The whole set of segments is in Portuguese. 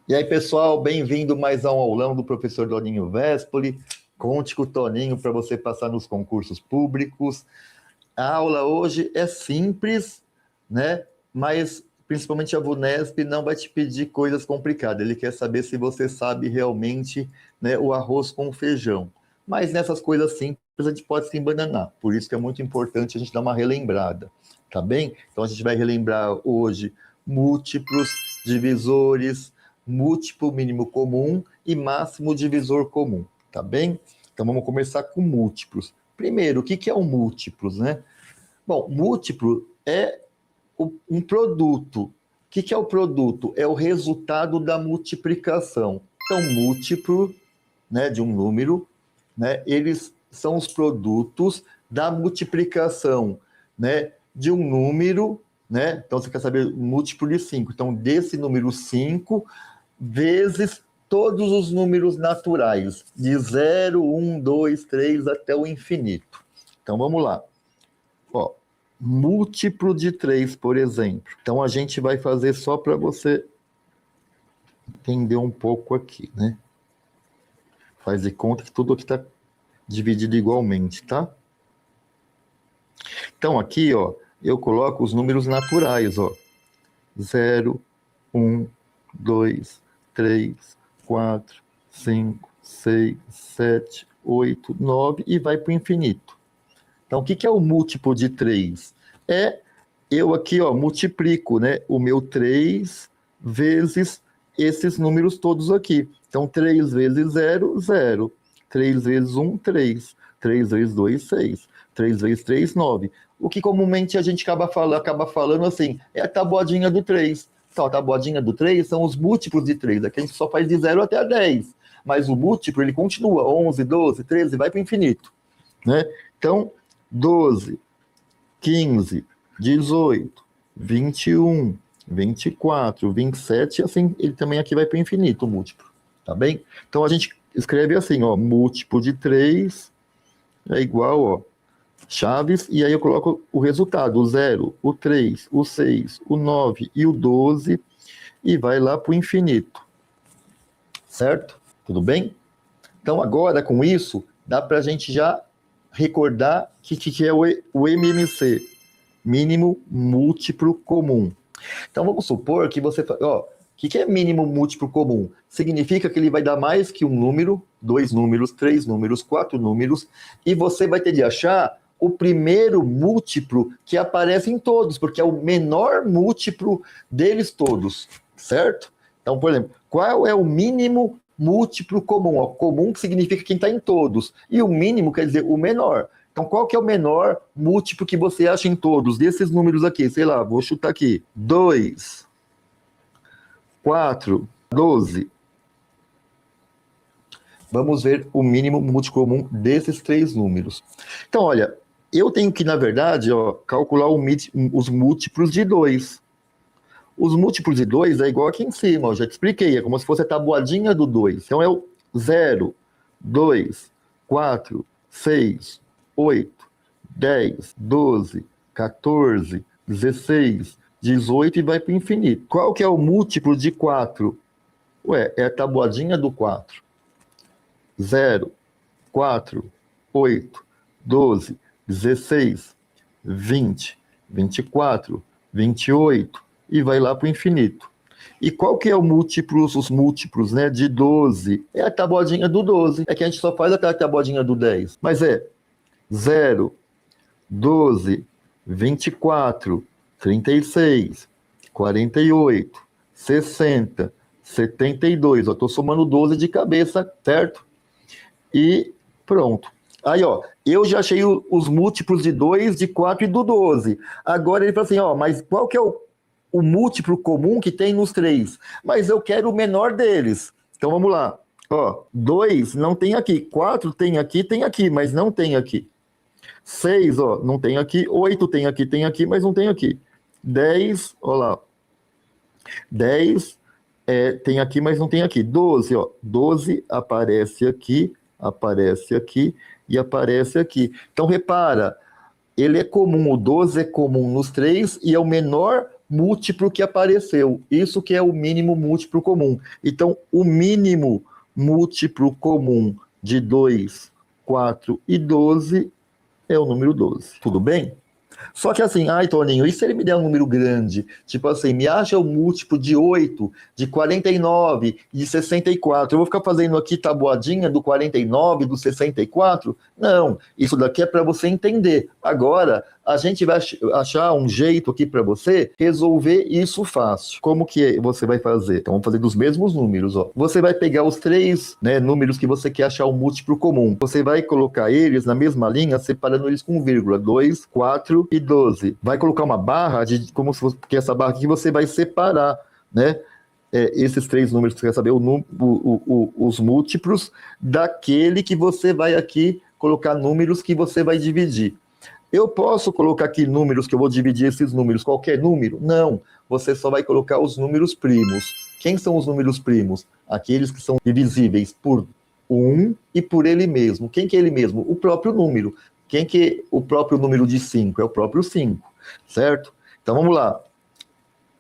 E aí, pessoal, bem-vindo mais a um aulão do professor Toninho Vespoli. Conte com o Toninho para você passar nos concursos públicos. A aula hoje é simples, né? Mas principalmente a VUNESP não vai te pedir coisas complicadas. Ele quer saber se você sabe realmente, né, o arroz com feijão. Mas nessas coisas simples a gente pode se embananar. Por isso que é muito importante a gente dar uma relembrada, tá bem? Então a gente vai relembrar hoje múltiplos, divisores, múltiplo mínimo comum e máximo divisor comum, tá bem? Então vamos começar com múltiplos. Primeiro, o que é um múltiplos, né? Bom, múltiplo é um produto. O que é o produto? É o resultado da multiplicação. Então, múltiplo, né, de um número, né, eles são os produtos da multiplicação, né, de um número, né? Então, você quer saber múltiplo de 5. Então, desse número 5 vezes todos os números naturais, de 0, 1, 2, 3 até o infinito. Então, vamos lá. Ó, múltiplo de 3, por exemplo. Então, a gente vai fazer só para você entender um pouco aqui, né? Faz de conta que tudo aqui está dividido igualmente, tá? Então, aqui, ó, eu coloco os números naturais, ó. 0, 1, 2, 3, 4, 5, 6, 7, 8, 9 e vai para o infinito. Então, o que é o múltiplo de 3? É eu aqui, ó, multiplico, né, o meu 3 vezes esses números todos aqui. Então, 3 vezes 0, 0. 3 vezes 1, 3. 3 vezes 2, 6. 3 vezes 3, 9. O que comumente a gente acaba falando assim, é a tabuadinha do 3. Então, a tabuadinha do 3 são os múltiplos de 3. Aqui a gente só faz de 0 até a 10. Mas o múltiplo, ele continua. 11, 12, 13, vai para o infinito, né? Então, 12, 15, 18, 21, 24, 27, assim, ele também aqui vai para o infinito, o múltiplo, tá bem? Então, a gente escreve assim, ó, múltiplo de 3 é igual, ó, chaves, e aí eu coloco o resultado, o 0, o 3, o 6, o 9 e o 12, e vai lá para o infinito, certo? Tudo bem? Então, agora, com isso, dá para a gente já recordar que é o MMC, mínimo múltiplo comum. Então, vamos supor que você... Ó, o que é mínimo múltiplo comum? Significa que ele vai dar mais que um número, 2 números, 3 números, 4 números, e você vai ter de achar o primeiro múltiplo que aparece em todos, porque é o menor múltiplo deles todos, certo? Então, por exemplo, qual é o mínimo múltiplo comum? Ó, comum significa quem está em todos, e o mínimo quer dizer o menor. Então, qual que é o menor múltiplo que você acha em todos desses números aqui? Sei lá, vou chutar aqui. 2, 4, 12. Vamos ver o mínimo múltiplo comum desses 3 números. Então, olha, eu tenho que, na verdade, ó, calcular os múltiplos de 2. Os múltiplos de 2 é igual aqui em cima, ó, já te expliquei, é como se fosse a tabuadinha do 2. Então é o 0, 2, 4, 6, 8, 10, 12, 14, 16, 18 e vai para o infinito. Qual que é o múltiplo de 4? Ué, é a tabuadinha do 4. 0, 4, 8, 12, 16, 20, 24, 28 e vai lá para o infinito. E qual que é os múltiplos, né, de 12? É a tabuadinha do 12. É que a gente só faz aquela tabuadinha do 10. Mas é 0, 12, 24, 36, 48, 60, 72. Eu estou somando 12 de cabeça, certo? E pronto. Aí, ó, eu já achei os múltiplos de 2, de 4 e do 12. Agora ele fala assim, ó, mas qual que é o múltiplo comum que tem nos 3? Mas eu quero o menor deles. Então vamos lá. Ó, 2 não tem aqui, 4 tem aqui, mas não tem aqui. 6, ó, não tem aqui. 8 tem aqui, mas não tem aqui. 10, ó lá. 10 tem aqui, mas não tem aqui. 12, ó. 12 aparece aqui e aparece aqui. Então, repara, ele é comum, o 12 é comum nos 3 e é o menor múltiplo que apareceu. Isso que é o mínimo múltiplo comum. Então, o mínimo múltiplo comum de 2, 4 e 12 é o número 12. Tudo bem? Só que assim, ai, Toninho, e se ele me der um número grande? Tipo assim, me acha o múltiplo de 8, de 49, de 64. Eu vou ficar fazendo aqui tabuadinha do 49, do 64? Não, isso daqui é para você entender. Agora, a gente vai achar um jeito aqui para você resolver isso fácil. Como que você vai fazer? Então, vamos fazer dos mesmos números, ó. Você vai pegar os três, né, números que você quer achar o múltiplo comum. Você vai colocar eles na mesma linha, separando eles com vírgula. 2, 4 e 12. Vai colocar uma barra, como se fosse, porque essa barra aqui você vai separar, né? Esses três números que você quer saber, os múltiplos daquele que você vai aqui colocar números que você vai dividir. Eu posso colocar aqui números que eu vou dividir esses números, qualquer número? Não, você só vai colocar os números primos. Quem são os números primos? Aqueles que são divisíveis por 1 e por ele mesmo. Quem que é ele mesmo? O próprio número. Quem que é o próprio número de 5? É o próprio 5, certo? Então vamos lá.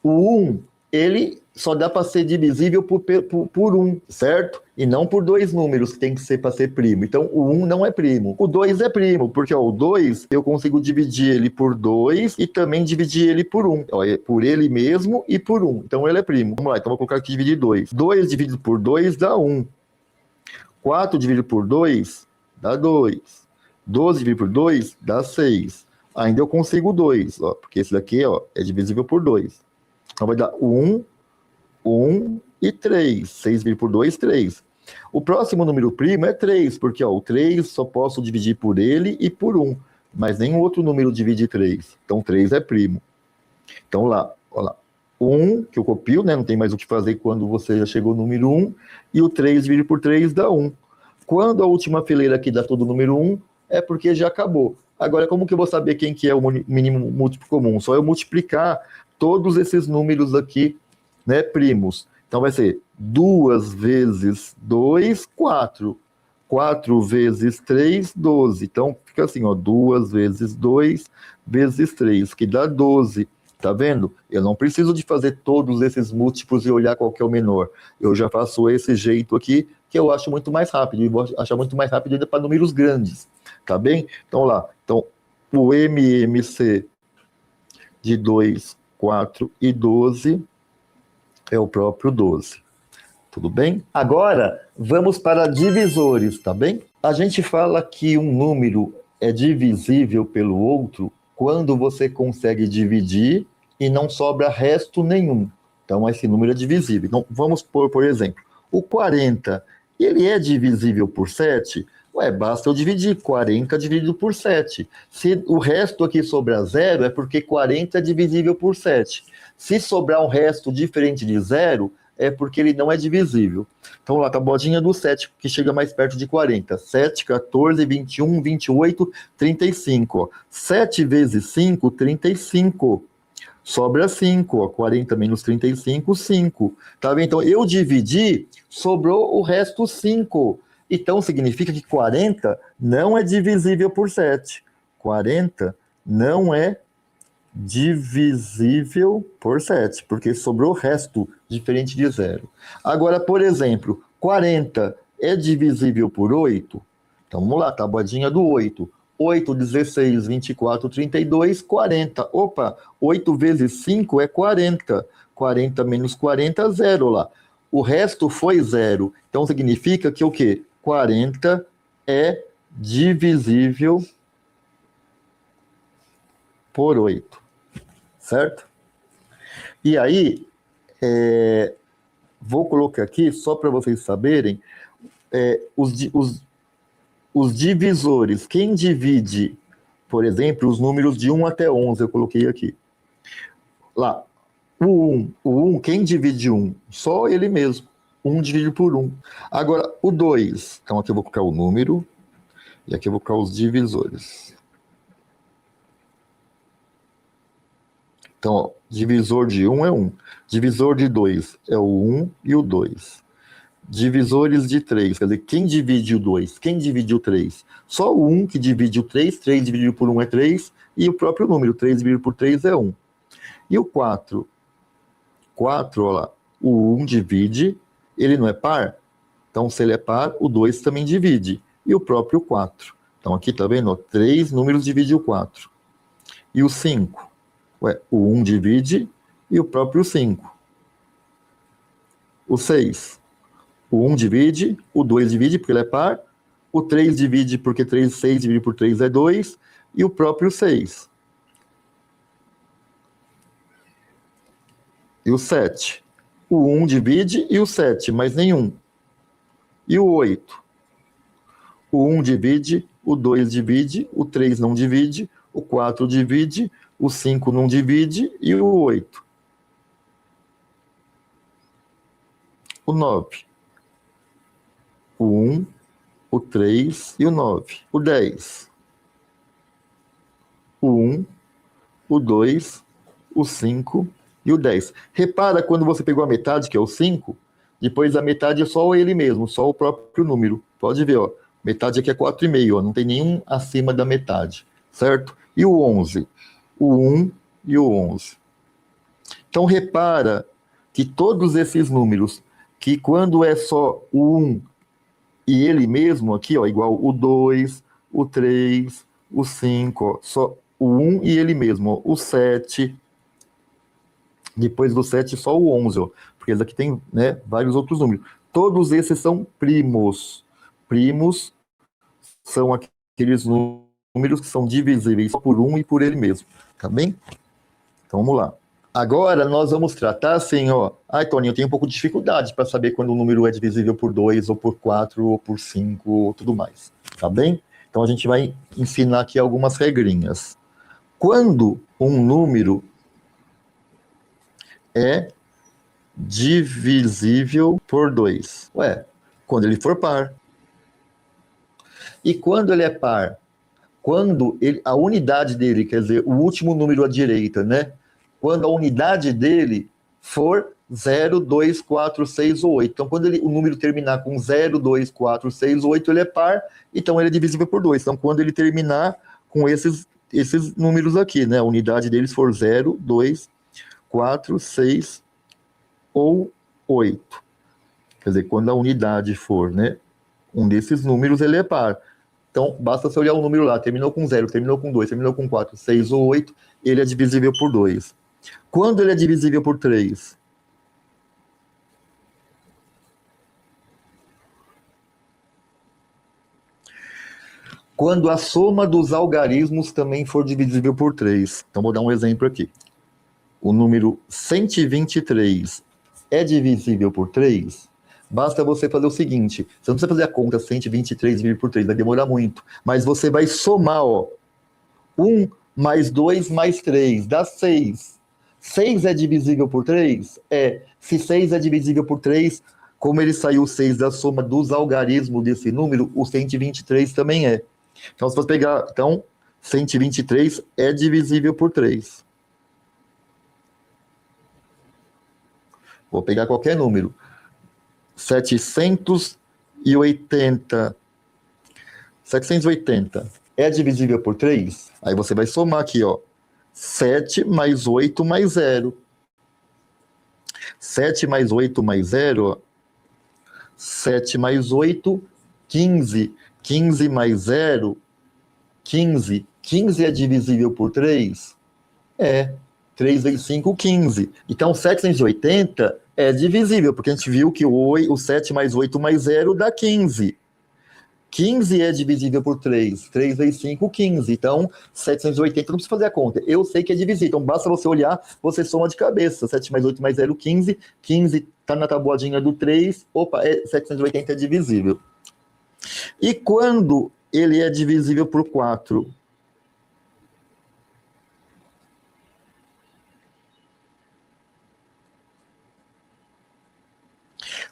O 1, ele só dá para ser divisível por 1, certo? E não por dois números que tem que ser para ser primo. Então o 1 não é primo. O 2 é primo, porque ó, o 2 eu consigo dividir ele por 2 e também dividir ele por 1. Ó, por ele mesmo e por 1. Então ele é primo. Vamos lá, então vou colocar aqui dividir 2. 2 dividido por 2 dá 1. 4 dividido por 2 dá 2. 12 dividido por 2 dá 6. Ainda eu consigo 2, ó, porque esse daqui ó, é divisível por 2. Então vai dar 1, 1 e 3. 6 dividido por 2, 3. O próximo número primo é 3, porque ó, o 3 só posso dividir por ele e por 1. Mas nenhum outro número divide 3. Então 3 é primo. Então lá, ó lá. 1, que eu copio, né? Não tem mais o que fazer quando você já chegou no número 1. E o 3 dividido por 3 dá 1. Quando a última fileira aqui dá todo o número 1, é porque já acabou. Agora, como que eu vou saber quem que é o mínimo múltiplo comum? Só eu multiplicar todos esses números aqui, né, primos. Então vai ser 2 vezes 2, 4. 4 vezes 3, 12. Então fica assim, ó, 2 vezes 2 vezes 3, que dá 12. Tá vendo? Eu não preciso de fazer todos esses múltiplos e olhar qual que é o menor. Eu já faço esse jeito aqui, que eu acho muito mais rápido. E vou achar muito mais rápido ainda para números grandes. Tá bem? Então lá. Então, o MMC de 2, 4 e 12 é o próprio 12. Tudo bem? Agora, vamos para divisores, tá bem? A gente fala que um número é divisível pelo outro quando você consegue dividir e não sobra resto nenhum. Então, esse número é divisível. Então, vamos por exemplo, o 40, ele é divisível por 7? Ué, basta eu dividir 40 dividido por 7. Se o resto aqui sobrar 0, é porque 40 é divisível por 7. Se sobrar um resto diferente de 0, é porque ele não é divisível. Então, lá, tá a bodinha do 7, que chega mais perto de 40. 7, 14, 21, 28, 35. Ó. 7 vezes 5, 35. Sobra 5. Ó. 40 menos 35, 5. Tá vendo? Então, eu dividi, sobrou o resto 5. Então, significa que 40 não é divisível por 7. 40 não é divisível por 7, porque sobrou resto diferente de 0. Agora, por exemplo, 40 é divisível por 8? Então, vamos lá, tabuadinha do 8. 8, 16, 24, 32, 40. Opa, 8 vezes 5 é 40. 40 menos 40, 0 lá. O resto foi 0. Então, significa que o quê? 40 é divisível por 8. Certo? E aí, vou colocar aqui, só para vocês saberem, os divisores. Quem divide, por exemplo, os números de 1 até 11, eu coloquei aqui. Lá, o 1, quem divide 1? Só ele mesmo. 1 dividido por 1. Agora, o 2. Então, aqui eu vou colocar o número, e aqui eu vou colocar os divisores. Então, ó, divisor de 1 é 1. Divisor de 2 é o 1 e o 2. Divisores de 3, quer dizer, quem divide o 2? Quem divide o 3? Só o 1 que divide o 3. 3 dividido por 1 é 3. E o próprio número, 3 dividido por 3 é 1. E o 4? 4, olha lá, o 1 divide, ele não é par? Então, se ele é par, o 2 também divide. E o próprio 4. Então, aqui, tá vendo? 3 números dividem o 4. E o 5? Ué, o 1 divide e o próprio 5. O 6? O 1 divide, o 2 divide porque ele é par, o 3 divide porque 6 dividido por 3 é 2, e o próprio 6. E o 7? O 1 divide e o 7, mas nenhum. E o 8? O 1 divide, o 2 divide, o 3 não divide, o 4 divide, o 5 não divide e o 8. O 9? O 1, o 3 e o 9. O 10? O 1, o 2, o 5 e o 10. Repara quando você pegou a metade, que é o 5, depois a metade é só ele mesmo, só o próprio número. Pode ver, ó. Metade aqui é 4,5, ó. Não tem nenhum acima da metade, certo? E o 11? O 1 e o 11. Então, repara que todos esses números, que quando é só o 1 e ele mesmo aqui, ó, igual o 2, o 3, o 5, ó, só o 1 e ele mesmo, ó, o 7, depois do 7 só o 11, ó, porque aqui tem, né, vários outros números. Todos esses são primos. Primos são aqueles números que são divisíveis por 1 e por ele mesmo, tá bem? Então vamos lá. Agora nós vamos tratar assim, ó. Ai, Tony, eu tenho um pouco de dificuldade para saber quando o número é divisível por 2, ou por 4, ou por 5, ou tudo mais. Tá bem? Então a gente vai ensinar aqui algumas regrinhas. Quando um número é divisível por 2? Ué, quando ele for par. E quando ele é par? Quando a unidade dele, quer dizer, o último número à direita, né? Quando a unidade dele for 0, 2, 4, 6 ou 8. Então, quando o número terminar com 0, 2, 4, 6 ou 8, ele é par, então ele é divisível por 2. Então, quando ele terminar com esses números aqui, né? A unidade deles for 0, 2, 4, 6 ou 8. Quer dizer, quando a unidade for, né, um desses números, ele é par. Então, basta você olhar o número lá, terminou com 0, terminou com 2, terminou com 4, 6 ou 8, ele é divisível por 2. Quando ele é divisível por 3? Quando a soma dos algarismos também for divisível por 3. Então, vou dar um exemplo aqui. O número 123 é divisível por 3? Basta você fazer o seguinte, você não precisa fazer a conta 123 dividido por 3, vai demorar muito, mas você vai somar, ó, 1 mais 2 mais 3, dá 6. 6 é divisível por 3? É. Se 6 é divisível por 3, como ele saiu 6 da soma dos algarismos desse número, o 123 também é. Então, se você pegar, então, 123 é divisível por 3. Vou pegar qualquer número. 780. 780 é divisível por 3? Aí você vai somar aqui, ó. 7 mais 8 mais 0. 7 mais 8 mais 0, ó. 7 mais 8, 15. 15 mais 0, 15. 15 é divisível por 3? É. 3 vezes 5, 15. Então, 780 é divisível, porque a gente viu que o 7 mais 8 mais 0 dá 15. 15 é divisível por 3. 3 vezes 5, 15. Então, 780, não precisa fazer a conta. Eu sei que é divisível. Então, basta você olhar, você soma de cabeça. 7 mais 8 mais 0, 15. 15 está na tabuadinha do 3. Opa, 780 é divisível. E quando ele é divisível por 4?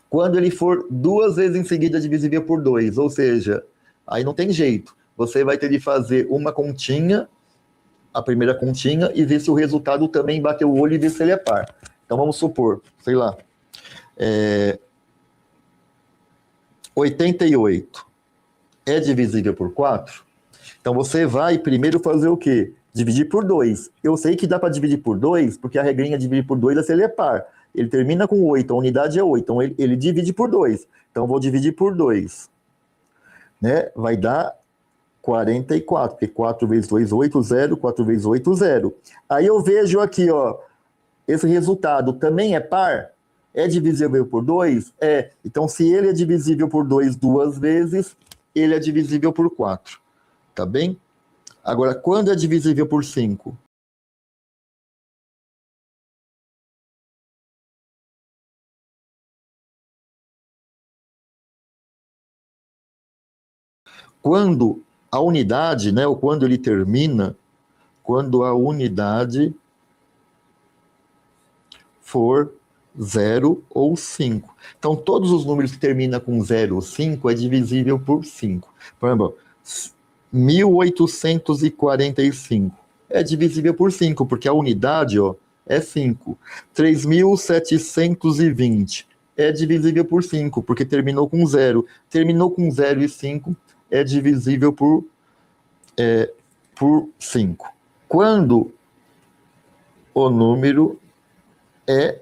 Quando ele for 2 vezes em seguida divisível por 2, ou seja, aí não tem jeito. Você vai ter de fazer uma continha, a primeira continha, e ver se o resultado também bater o olho e ver se ele é par. Então vamos supor, sei lá, 88 é divisível por 4? Então você vai primeiro fazer o quê? Dividir por 2. Eu sei que dá para dividir por 2, porque a regrinha de dividir por 2 é se ele é par. Ele termina com 8, a unidade é 8, então ele divide por 2. Então, eu vou dividir por 2. Né? Vai dar 44, porque 4 vezes 2, 8, 0, 4 vezes 8, 0. Aí eu vejo aqui, ó, esse resultado também é par? É divisível por 2? É. Então, se ele é divisível por 2 duas vezes, ele é divisível por 4. Tá bem? Agora, quando é divisível por 5? Quando a unidade, né, ou quando ele termina, quando a unidade for 0 ou 5. Então, todos os números que terminam com 0 ou 5 é divisível por 5. Por exemplo, 1845 é divisível por 5, porque a unidade, ó, é 5. 3720 é divisível por 5, porque terminou com 0. Terminou com 0 e 5 é divisível por 5. Quando o número é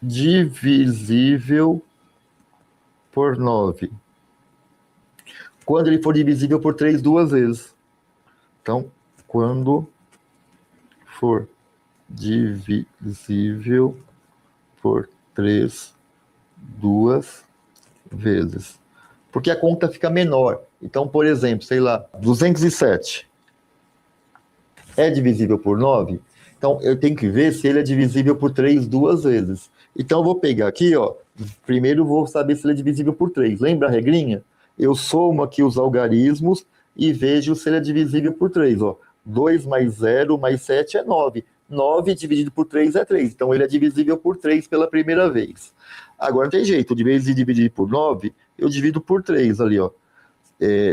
divisível por 9. Quando ele for divisível por 3 duas vezes. Então, quando for divisível por 3 duas vezes. Porque a conta fica menor. Então, por exemplo, sei lá, 207 é divisível por 9? Então, eu tenho que ver se ele é divisível por 3 duas vezes. Então, eu vou pegar aqui, ó. Primeiro, eu vou saber se ele é divisível por 3. Lembra a regrinha? Eu somo aqui os algarismos e vejo se ele é divisível por 3. Ó. 2 mais 0 mais 7 é 9. 9 dividido por 3 é 3. Então, ele é divisível por 3 pela primeira vez. Agora, não tem jeito. De vez de dividir por 9, eu divido por 3 ali, ó.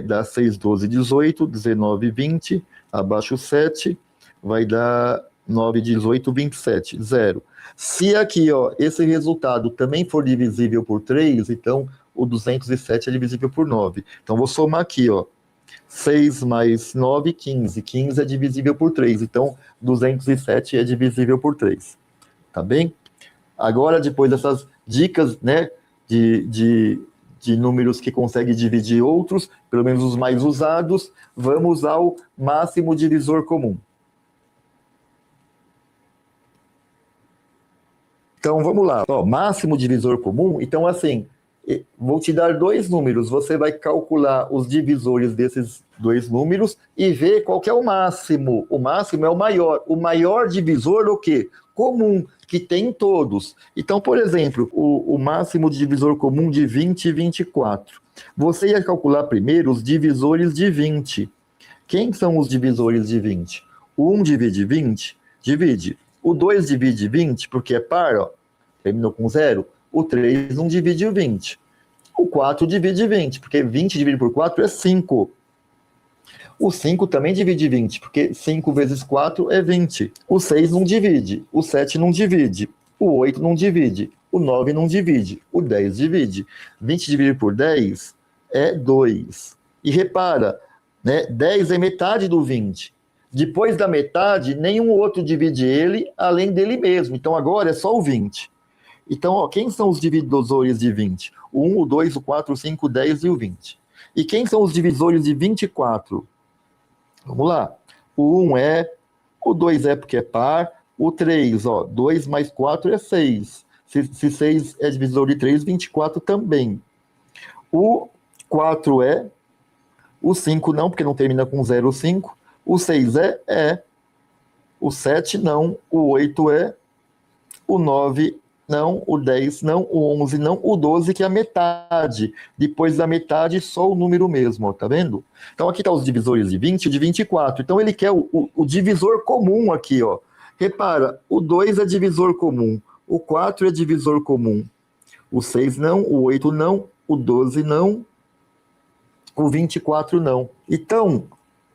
Dá 6, 12, 18, 19, 20, abaixo 7, vai dar 9, 18, 27, 0. Se aqui, ó, esse resultado também for divisível por 3, então o 207 é divisível por 9. Então, vou somar aqui, ó. 6 mais 9, 15. 15 é divisível por 3, então 207 é divisível por 3. Tá bem? Agora, depois dessas dicas, né, de números que conseguem dividir outros, pelo menos os mais usados, vamos ao máximo divisor comum. Então, vamos lá. Ó, máximo divisor comum, então assim, vou te dar dois números, você vai calcular os divisores desses dois números e ver qual que é o máximo. O máximo é o maior. O maior divisor, o quê? Comum, que tem em todos. Então, por exemplo, o máximo divisor comum de 20 e 24. Você ia calcular primeiro os divisores de 20. Quem são os divisores de 20? O 1 divide 20? Divide. O 2 divide 20, porque é par, ó, terminou com 0. O 3 não divide o 20. O 4 divide 20, porque 20 dividido por 4 é 5. O 5 também divide 20, porque 5 vezes 4 é 20. O 6 não divide, o 7 não divide, o 8 não divide, o 9 não divide, o 10 divide. 20 dividido por 10 é 2. E repara, né, 10 é metade do 20. Depois da metade, nenhum outro divide ele, além dele mesmo. Então agora é só o 20. Então, ó, quem são os divisores de 20? O 1, o 2, o 4, o 5, o 10 e o 20. E quem são os divisores de 24? Vamos lá. O 1 é, o 2 é porque é par, o 3, ó, 2 mais 4 é 6. Se 6 é divisor de 3, 24 também. O 4 é, o 5 não, porque não termina com 0 ou 5. O 6 é. O 7 não, o 8 é, o 9 não, o 10 não, o 11 não, o 12 que é a metade. Depois da metade, só o número mesmo, ó, tá vendo? Então aqui tá os divisores de 20 e de 24. Então ele quer o divisor comum aqui, ó. Repara, o 2 é divisor comum, o 4 é divisor comum, o 6 não, o 8 não, o 12 não, o 24 não. Então,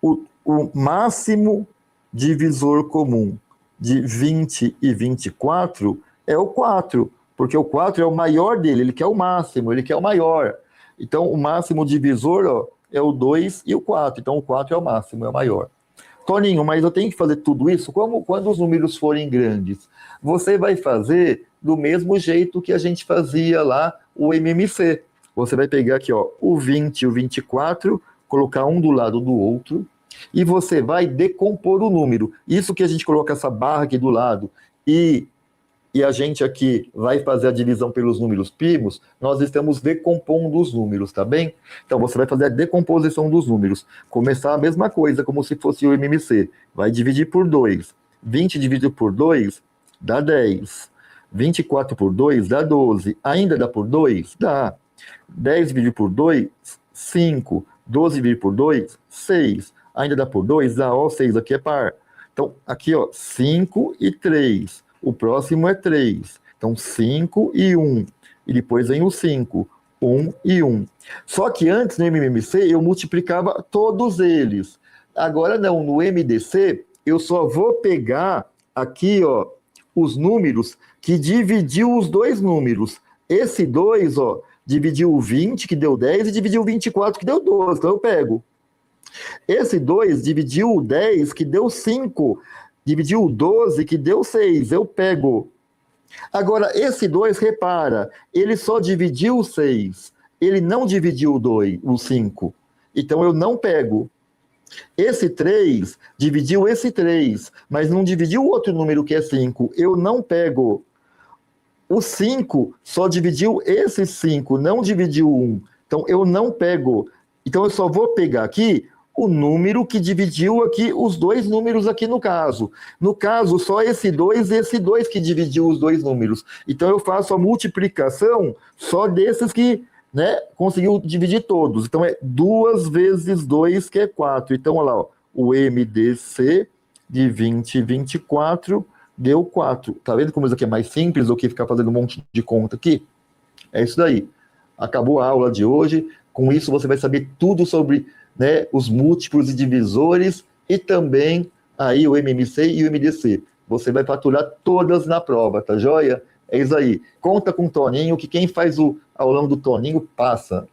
o máximo divisor comum de 20 e 24 é o 4, porque o 4 é o maior dele, ele quer o máximo, ele quer o maior. Então, o máximo divisor, ó, é o 2 e o 4. Então, o 4 é o máximo, é o maior. Toninho, mas eu tenho que fazer tudo isso? Como quando os números forem grandes? Você vai fazer do mesmo jeito que a gente fazia lá o MMC. Você vai pegar aqui, ó, o 20 e o 24, colocar um do lado do outro, e você vai decompor o número. Isso que a gente coloca essa barra aqui do lado, e a gente aqui vai fazer a divisão pelos números primos, nós estamos decompondo os números, tá bem? Então você vai fazer a decomposição dos números. Começar a mesma coisa, como se fosse o MMC. Vai dividir por 2. 20 dividido por 2 dá 10. 24 por 2 dá 12. Ainda dá por 2? Dá. 10 dividido por 2, 5. 12 dividido por 2, 6. Ainda dá por 2? Dá. Ó, 6 aqui é par. Então, aqui, ó, 5 e 3. O próximo é 3. Então, 5 e 1. E depois vem o 5. 1 e 1. Só que antes, no MMC, eu multiplicava todos eles. Agora não, no MDC, eu só vou pegar aqui, ó, os números que dividiu os dois números. Esse 2, ó, dividiu o 20, que deu 10, e dividiu o 24, que deu 12. Então, eu pego. Esse 2 dividiu o 10, que deu 5. Dividiu o 12, que deu 6. Eu pego. Agora, esse 2, repara, ele só dividiu o 6. Ele não dividiu o 2, o 5. Então, eu não pego. Esse 3 dividiu esse 3, mas não dividiu o outro número que é 5. Eu não pego. O 5 só dividiu esse 5, não dividiu 1. Então, eu não pego. Então, eu só vou pegar aqui o número que dividiu aqui os dois números aqui no caso. No caso, só esse 2 e esse 2 que dividiu os dois números. Então, eu faço a multiplicação só desses que, né, conseguiu dividir todos. Então, é 2 vezes 2, que é 4. Então, olha lá, ó, o MDC de 20 e 24 deu 4. Tá vendo como isso aqui é mais simples do que ficar fazendo um monte de conta aqui? É isso daí. Acabou a aula de hoje. Com isso, você vai saber tudo sobre, né, os múltiplos e divisores e também aí o MMC e o MDC. Você vai faturar todas na prova, tá joia? É isso aí. Conta com o Toninho, que quem faz o aulão do Toninho passa.